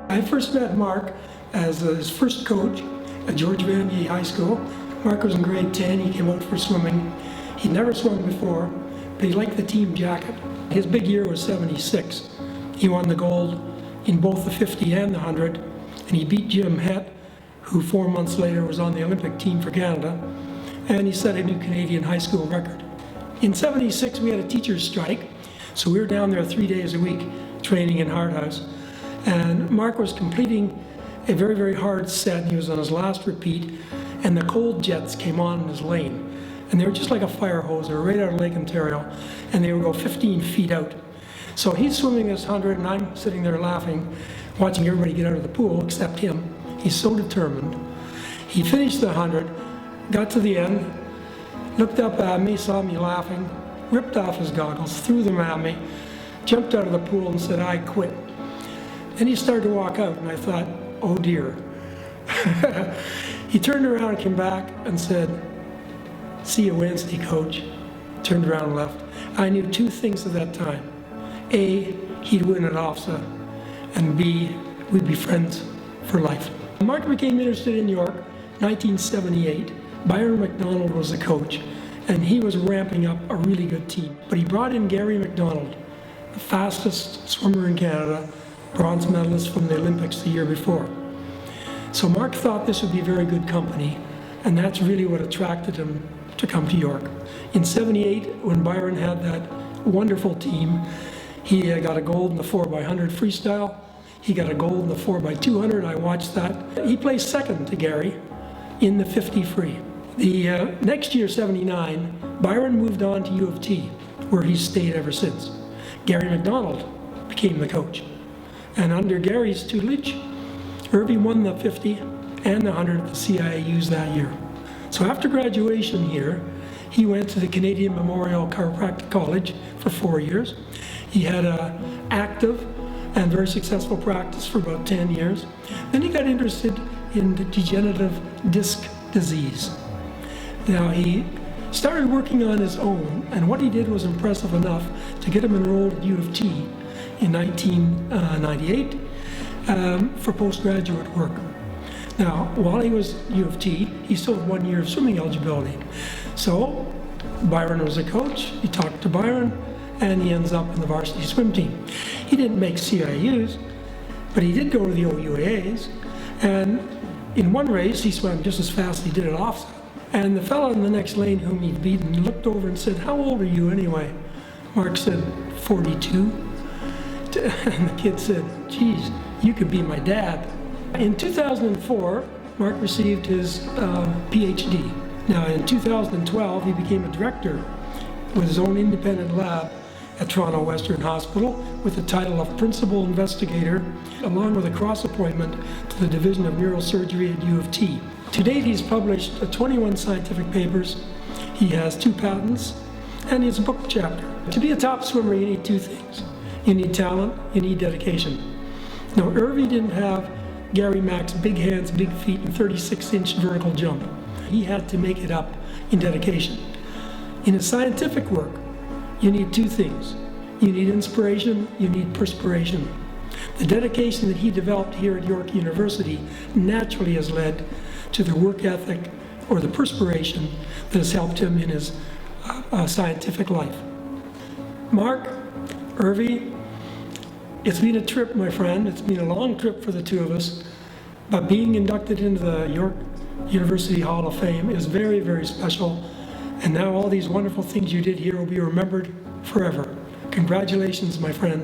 I first met Mark as his first coach at George Van Gee High School. Mark was in grade 10, he came out for swimming. He'd never swum before, but he liked the team jacket. His big year was 76. He won the gold in both the 50 and the 100, and he beat Jim Het, who 4 months later was on the Olympic team for Canada, and he set a new Canadian high school record. In 76, we had a teacher's strike, so we were down there 3 days a week training in Hard House. And Mark was completing a very, very hard set. He was on his last repeat, and the cold jets came on in his lane. And they were just like a fire hose. They were right out of Lake Ontario, and they would go 15 feet out. So he's swimming this 100, and I'm sitting there laughing, watching everybody get out of the pool except him. He's so determined. He finished the 100, got to the end, looked up at me, saw me laughing, ripped off his goggles, threw them at me, jumped out of the pool and said, "I quit." Then he started to walk out, and I thought, oh dear. He turned around and came back and said, "See you Wednesday, coach." Turned around and left. I knew two things at that time. A, he'd win at OFSA, and B, we'd be friends for life. Mark became interested in York, 1978. Byron McDonald was the coach, and he was ramping up a really good team. But he brought in Gary McDonald, the fastest swimmer in Canada, bronze medalist from the Olympics the year before. So Mark thought this would be very good company, and that's really what attracted him to come to York. In 78, when Byron had that wonderful team, he got a gold in the 4x100 freestyle. He got a gold in the 4x200. I watched that. He placed second to Gary in the 50 free. The next year, 79, Byron moved on to U of T, where he's stayed ever since. Gary McDonald became the coach. And under Gary's tutelage, Erwin won the 50 and the 100 at the CIAUs that year. So after graduation here, he went to the Canadian Memorial Chiropractic College for 4 years. He had an active and very successful practice for about 10 years. Then he got interested in the degenerative disc disease. Now he started working on his own, and what he did was impressive enough to get him enrolled at U of T in 1998 for postgraduate work. Now, while he was at U of T, he still had 1 year of swimming eligibility. So Byron was a coach. He talked to Byron, and he ends up in the varsity swim team. He didn't make CIAUs, but he did go to the OUAAs, and in one race he swam just as fast as he did at OFSA. And the fellow in the next lane whom he'd beaten looked over and said, "How old are you anyway?" Mark said, 42. And the kid said, "Geez, you could be my dad." In 2004, Mark received his PhD. Now in 2012, he became a director with his own independent lab at Toronto Western Hospital with the title of Principal Investigator, along with a cross appointment to the Division of Neurosurgery at U of T. To date, he's published 21 scientific papers, he has 2 patents, and his book chapter. To be a top swimmer, you need 2 things. You need talent, you need dedication. Now, Erwin didn't have Gary Mack's big hands, big feet, and 36-inch vertical jump. He had to make it up in dedication. In his scientific work, you need 2 things. You need inspiration, you need perspiration. The dedication that he developed here at York University naturally has led to the work ethic or the perspiration that has helped him in his scientific life. Mark, Erwin, it's been a trip, my friend. It's been a long trip for the 2 of us, but being inducted into the York University Hall of Fame is very, very special. And now all these wonderful things you did here will be remembered forever. Congratulations, my friend.